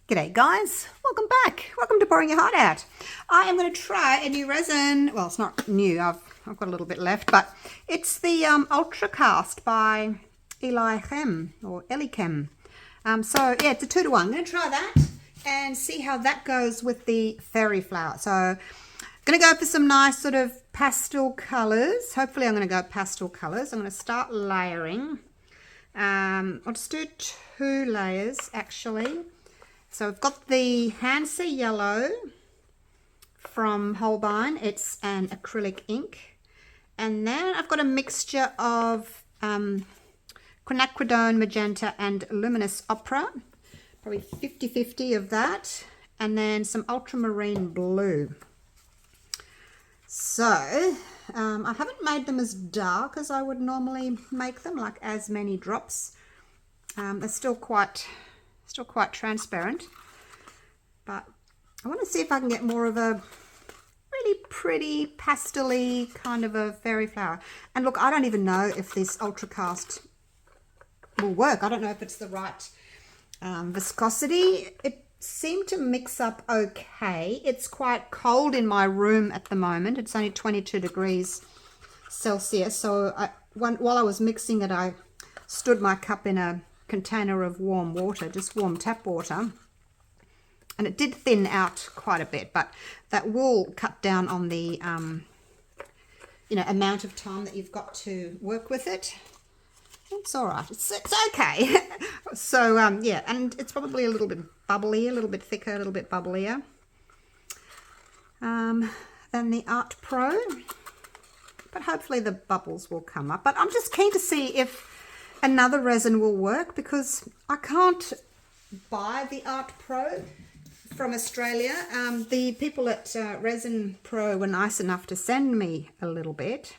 G'day guys, welcome back. Welcome to Pouring Your Heart Out. I am going to try a new resin. Well, it's not new. I've got a little bit left, but it's the Ultra Cast by Elichem or Elichem. So yeah, it's a 2-to-1. I'm going to try that and see how that goes with the fairy flower. So I'm going to go for some nice sort of pastel colors. Hopefully I'm going to go pastel colors. I'm going to start layering. I'll just do 2 layers actually. So I've got the Hansa Yellow from Holbein. It's an acrylic ink. And then I've got a mixture of quinacridone magenta and luminous opera. Probably 50-50 of that. And then some ultramarine blue. So I haven't made them as dark as I would normally make them, like as many drops. They're still quite transparent, but I want to see if I can get more of a really pretty pastel-y kind of a fairy flower. And look, I don't even know if this Ultra Cast will work. I don't know if it's the right viscosity. It seemed to mix up okay. It's quite cold in my room at the moment. It's only 22 degrees Celsius. So while I was mixing it, I stood my cup in a container of warm water, just warm tap water, and it did thin out quite a bit, but that will cut down on the amount of time that you've got to work with it. It's all right, it's okay. So yeah, and it's probably a little bit bubbly, a little bit thicker, a little bit bubblier than the Art Pro, but hopefully the bubbles will come up. But I'm just keen to see if another resin will work, because I can't buy the Art Pro from Australia. The people at Resin Pro were nice enough to send me a little bit.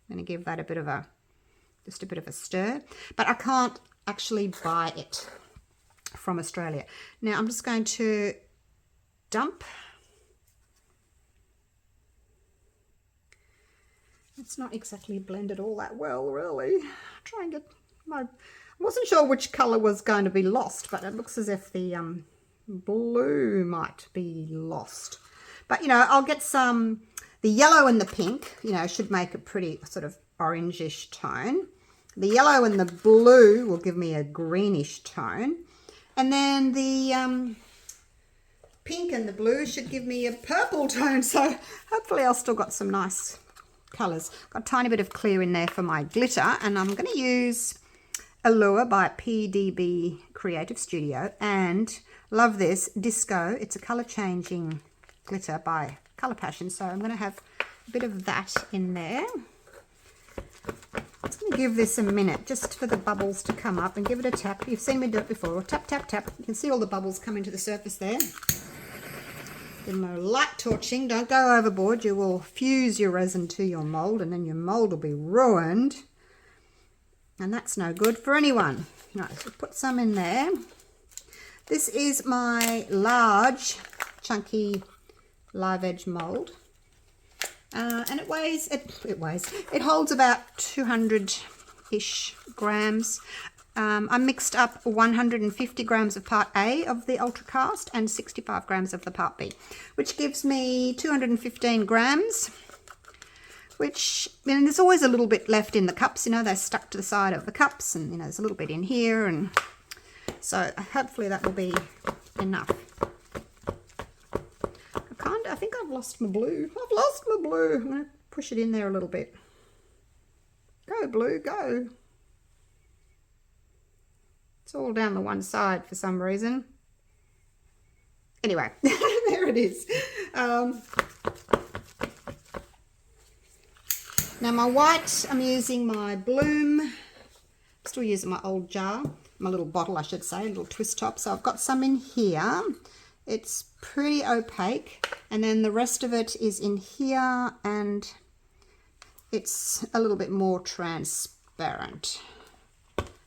I'm going to give that just a bit of a stir, but I can't actually buy it from Australia. Now I'm just going to dump. It's not exactly blended all that well, really. Try and get I wasn't sure which colour was going to be lost, but it looks as if the blue might be lost. But, I'll get the yellow and the pink, should make a pretty sort of orangish tone. The yellow and the blue will give me a greenish tone. And then the pink and the blue should give me a purple tone. So hopefully I'll still got some nice colours. Got a tiny bit of clear in there for my glitter, and I'm going to use Allure by PDB Creative Studio, and love this Disco. It's a colour changing glitter by Colour Passion, so I'm going to have a bit of that in there. I'm just going to give this a minute just for the bubbles to come up, and give it a tap. You've seen me do it before. Tap, tap, tap. You can see all the bubbles coming to the surface there. Give them a light torching. Don't go overboard. You will fuse your resin to your mould, and then your mould will be ruined. And that's no good for anyone. Right, so put some in there. This is my large, chunky live edge mould. And it holds about 200-ish grams. I mixed up 150 grams of part A of the Ultra Cast and 65 grams of the part B, which gives me 215 grams. Which, there's always a little bit left in the cups, they're stuck to the side of the cups, and there's a little bit in here, and so hopefully that will be enough. I think I've lost my blue. I'm going to push it in there a little bit. Go blue, go. It's all down the one side for some reason. Anyway, there it is. Now my white, I'm using my Bloom, still using my old jar, my little bottle I should say, a little twist top. So I've got some in here. It's pretty opaque, and then the rest of it is in here, and it's a little bit more transparent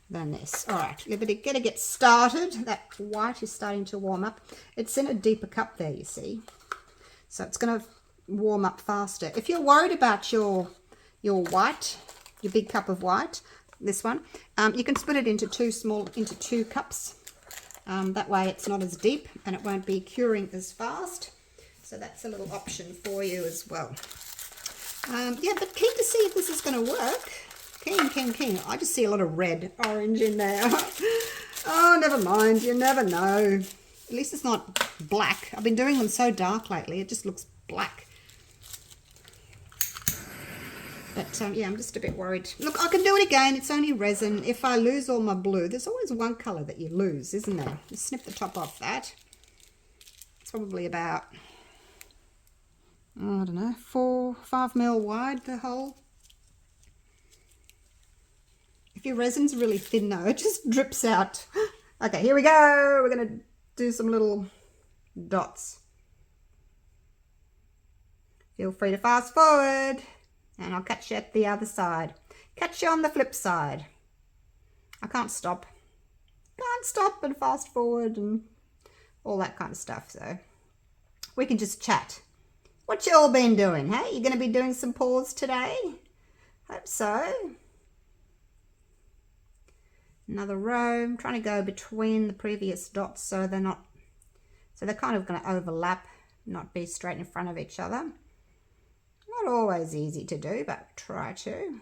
than this. All right, we're going to get started. That white is starting to warm up. It's in a deeper cup there, you see. So it's going to warm up faster. If you're worried about your white, your big cup of white, this one, you can split it into two cups. That way it's not as deep and it won't be curing as fast. So that's a little option for you as well. Yeah, but keen to see if this is going to work. Keen. I just see a lot of red, orange in there. Oh, never mind. You never know. At least it's not black. I've been doing them so dark lately. It just looks black. But yeah, I'm just a bit worried. Look, I can do it again. It's only resin. If I lose all my blue, there's always one colour that you lose, isn't there? Just snip the top off that. It's probably about, I don't know, 4-5 mil wide, the hole. If your resin's really thin though, it just drips out. Okay, here we go. We're going to do some little dots. Feel free to fast forward and I'll catch you at the other side. Catch you on the flip side. I can't stop. Can't stop and fast forward and all that kind of stuff. So we can just chat. What you all been doing, hey? You going to be doing some pause today? Hope so. Another row. I'm trying to go between the previous dots so they're not, so they're kind of going to overlap, not be straight in front of each other. Not always easy to do, but try to.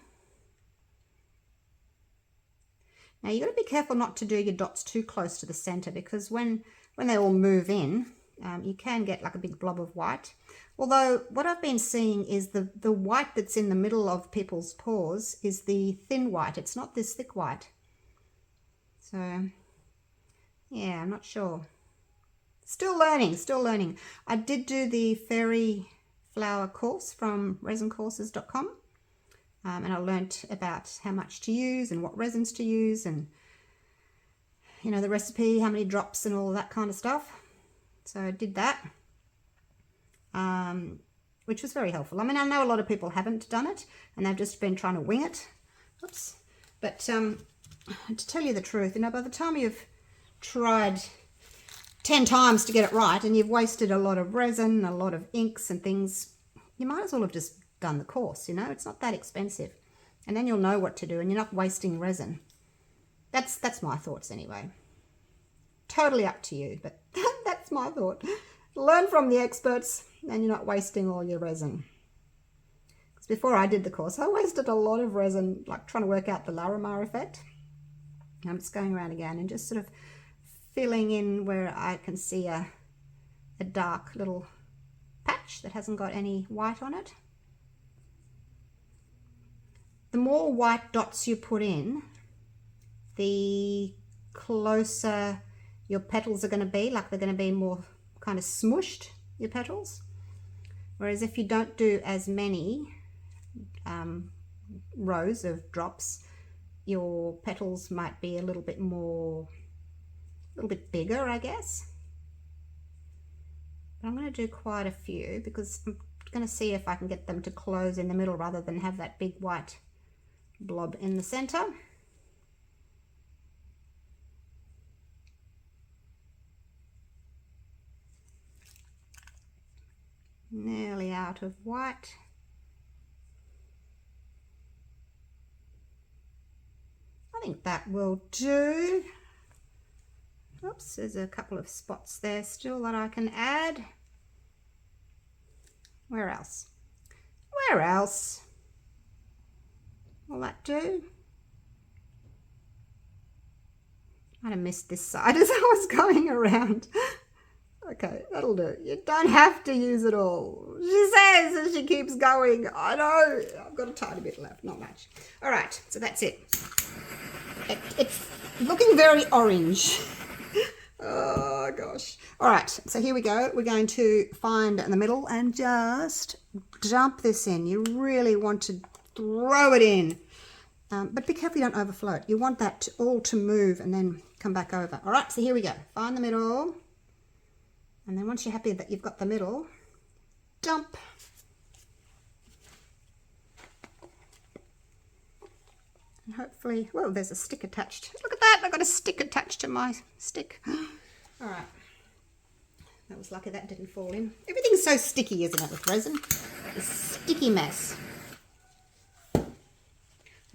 Now you've got to be careful not to do your dots too close to the center, because when they all move in, you can get like a big blob of white. Although what I've been seeing is the white that's in the middle of people's paws is the thin white. It's not this thick white. So yeah, I'm not sure. Still learning. I did do the Fairy Flower course from resincourses.com. And I learnt about how much to use and what resins to use and, you know, the recipe, how many drops and all that kind of stuff. So I did that, which was very helpful. I mean, I know a lot of people haven't done it and they've just been trying to wing it. Oops. But to tell you the truth, you know, by the time you've tried 10 times to get it right and you've wasted a lot of resin, a lot of inks and things, you might as well have just done the course, you know. It's not that expensive, and then you'll know what to do and you're not wasting resin. That's my thoughts anyway. Totally up to you, but that's my thought. Learn from the experts and you're not wasting all your resin. Because before I did the course, I wasted a lot of resin, like trying to work out the Larimar effect. I'm just going around again and just sort of filling in where I can see a dark little patch that hasn't got any white on it. The more white dots you put in, the closer your petals are going to be, like they're going to be more kind of smushed, your petals. Whereas if you don't do as many rows of drops, your petals might be a little bit bigger, I guess. But I'm going to do quite a few because I'm going to see if I can get them to close in the middle rather than have that big white blob in the center. Nearly out of white. I think that will do. Oops, there's a couple of spots there still that I can add. Where else? Where else? Will that do? Might have missed this side as I was going around. Okay, that'll do. You don't have to use it all. She says as she keeps going. I know. I've got a tiny bit left, not much. All right, so that's it. It's looking very orange. Oh gosh. All right, so here we go. We're going to find in the middle and just dump this in. You really want to throw it in. But be careful you don't overflow it. You want that all to move and then come back over. All right, so here we go. Find the middle. And then once you're happy that you've got the middle, dump. And hopefully, well, there's a stick attached. Look at that, I've got a stick attached to my stick. All right. That was lucky that didn't fall in. Everything's so sticky, isn't it, with resin? It's a sticky mess. I'll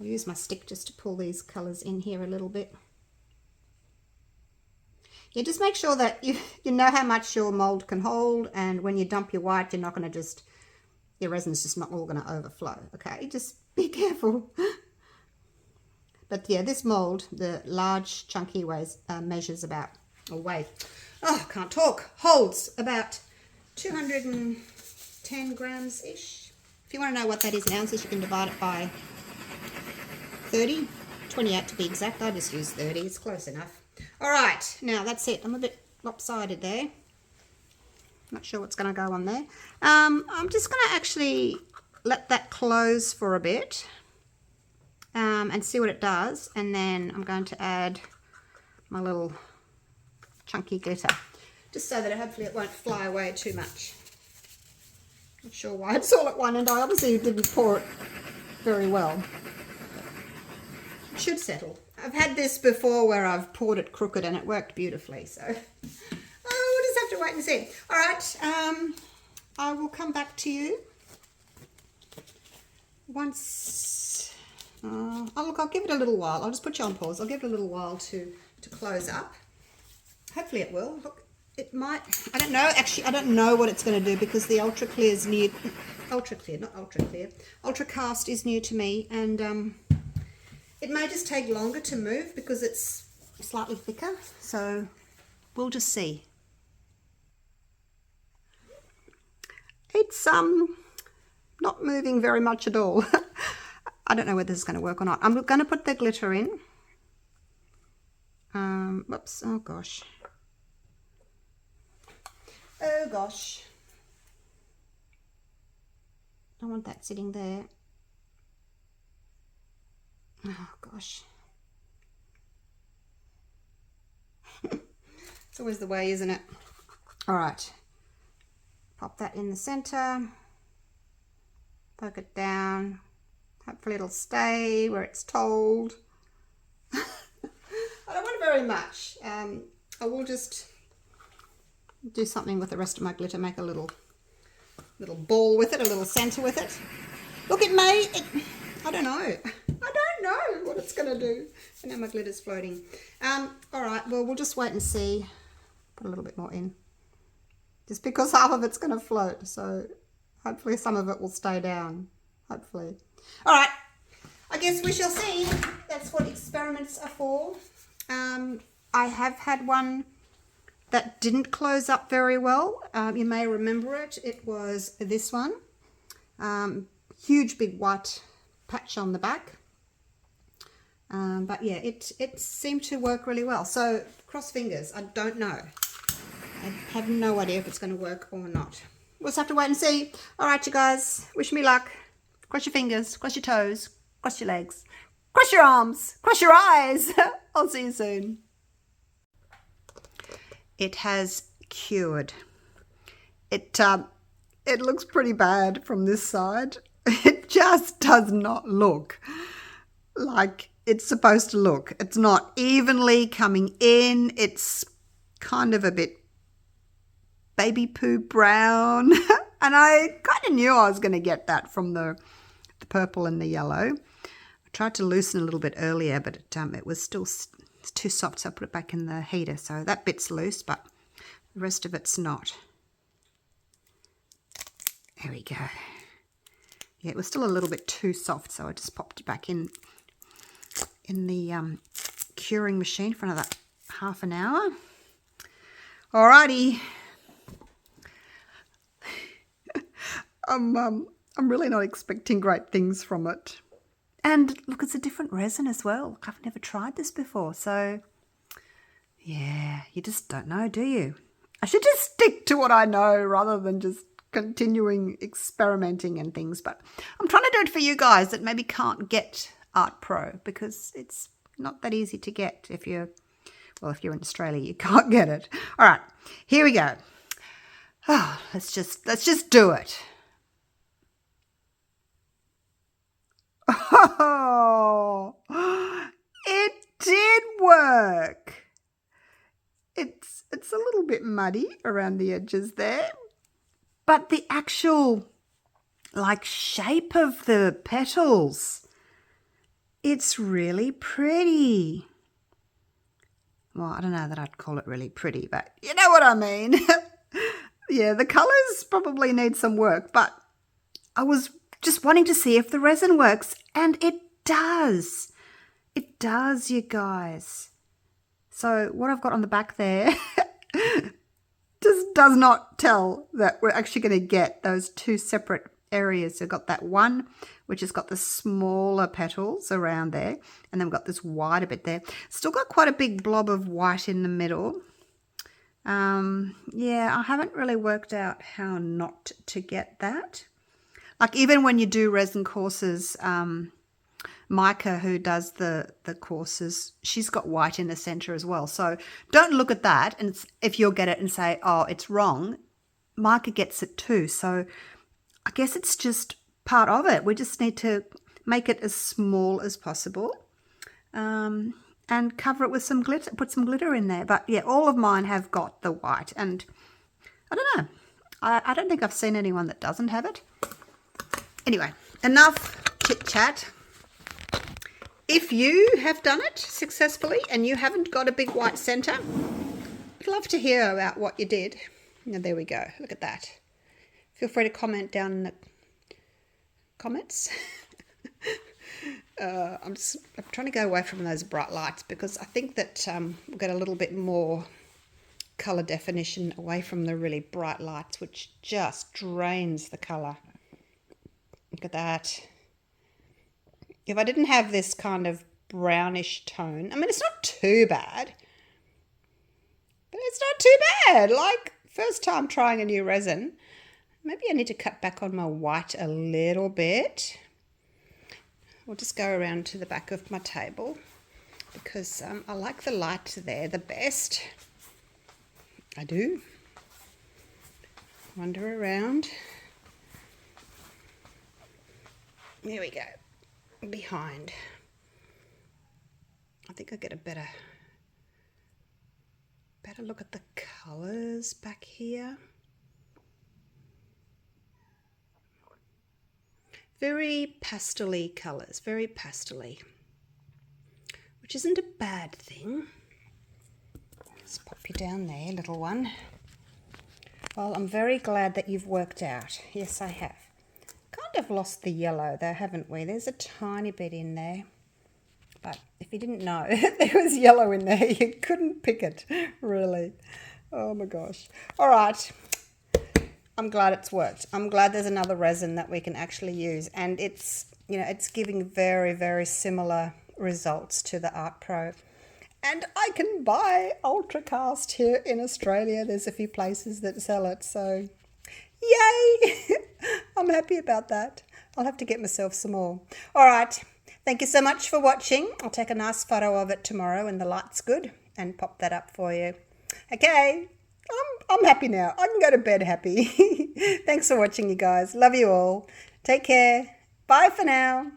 use my stick just to pull these colours in here a little bit. Yeah, just make sure that you know how much your mold can hold, and when you dump your white, you're not going to just, your resin's just not all going to overflow, okay? Just be careful. But yeah, this mold, the large chunky measures about, I can't talk, holds about 210 grams-ish. If you want to know what that is in ounces, you can divide it by 30, 28 to be exact. I just use 30, it's close enough. All right, now that's it. I'm a bit lopsided there. Not sure what's going to go on there. I'm just going to actually let that close for a bit and see what it does. And then I'm going to add my little chunky glitter, just so that hopefully it won't fly away too much. Not sure why it's all at one end. I obviously didn't pour it very well. It should settle. I've had this before where I've poured it crooked and it worked beautifully. So we'll just have to wait and see. All right, I will come back to you once. I'll give it a little while. I'll just put you on pause. I'll give it a little while to close up. Hopefully it will. Look, it might. I don't know. Actually, I don't know what it's going to do because the ultra clear is new. Ultra clear, not ultra clear. Ultra cast is new to me, and it may just take longer to move because it's slightly thicker. So we'll just see. It's not moving very much at all. I don't know whether this is going to work or not. I'm going to put the glitter in. Whoops. Oh gosh. Oh gosh. I want that sitting there. Oh gosh. It's always the way, isn't it? All right. Pop that in the center. Poke it down. Hopefully it'll stay where it's told. I don't want very much. I will just do something with the rest of my glitter, make a little ball with it, a little center with it. Look, I don't know. I don't know what it's going to do. And now my glitter's floating. All right, well, we'll just wait and see. Put a little bit more in. Just because half of it's going to float, so hopefully some of it will stay down. Hopefully. All right, I guess we shall see. That's what experiments are for. I have had one that didn't close up very well. You may remember it. It was this one. Huge big white patch on the back. But yeah, it seemed to work really well. So cross fingers. I don't know. I have no idea if it's going to work or not. We'll just have to wait and see. All right, you guys. Wish me luck. Cross your fingers. Cross your toes. Cross your legs. Cross your arms. Cross your eyes. I'll see you soon. It has cured. It looks pretty bad from this side. It just does not look like it's supposed to look. It's not evenly coming in. It's kind of a bit baby poo brown. And I kind of knew I was going to get that from the purple and the yellow. I tried to loosen a little bit earlier, but it was still too soft, so I put it back in the heater. So that bit's loose, but the rest of it's not. There we go. Yeah, it was still a little bit too soft, so I just popped it back in the curing machine for another half an hour. Alrighty. I'm really not expecting great things from it. And look, it's a different resin as well. I've never tried this before, so yeah, you just don't know, do you? I should just stick to what I know rather than just continuing experimenting and things. But I'm trying to do it for you guys that maybe can't get Art Pro, because it's not that easy to get. If you're in Australia, you can't get it. All right, here we go. Oh, let's just do it. Oh, it did work. It's a little bit muddy around the edges there, but the actual shape of the petals, it's really pretty. well, I don't know that I'd call it really pretty, but you know what I mean. Yeah, the colours probably need some work, but I was just wanting to see if the resin works, and it does. It does, you guys. So what I've got on the back there just does not tell that we're actually going to get those two separate areas. So we've got that one, which has got the smaller petals around there, and then we've got this wider bit there. Still got quite a big blob of white in the middle. Yeah, I haven't really worked out how not to get that. Like even when you do resin courses, Micah, who does the courses, she's got white in the center as well. So don't look at that, and if you'll get it and say, oh, it's wrong, Micah gets it too. So I guess it's just part of it. We just need to make it as small as possible, and cover it with some glitter, put some glitter in there. But yeah, all of mine have got the white, and I don't know. I don't think I've seen anyone that doesn't have it. Anyway, enough chit chat. If you have done it successfully and you haven't got a big white center, I'd love to hear about what you did. Now, there we go. Look at that. Feel free to comment down in the comments. I'm trying to go away from those bright lights because I think that we'll get a little bit more color definition away from the really bright lights, which just drains the color. Look at that. If I didn't have this kind of brownish tone, I mean, it's not too bad, but it's not too bad. Like, first time trying a new resin. Maybe I need to cut back on my white a little bit. We'll just go around to the back of my table because I like the light there the best. I do. Wander around. There we go. Behind. I think I get a better look at the colours back here. Very pastel-y colours, very pastel-y, which isn't a bad thing. Let's pop you down there, little one. Well, I'm very glad that you've worked out. Yes, I have. Kind of lost the yellow though, haven't we? There's a tiny bit in there, but if you didn't know, there was yellow in there. You couldn't pick it, really. Oh my gosh. All right. I'm glad it's worked. I'm glad there's another resin that we can actually use, and it's, you know, it's giving very, very similar results to the Art Pro. And I can buy Ultracast here in Australia. There's a few places that sell it, so yay! I'm happy about that. I'll have to get myself some more. All right. Thank you so much for watching. I'll take a nice photo of it tomorrow when the light's good and pop that up for you. Okay. I'm happy now. I can go to bed happy. Thanks for watching, you guys. Love you all. Take care. Bye for now.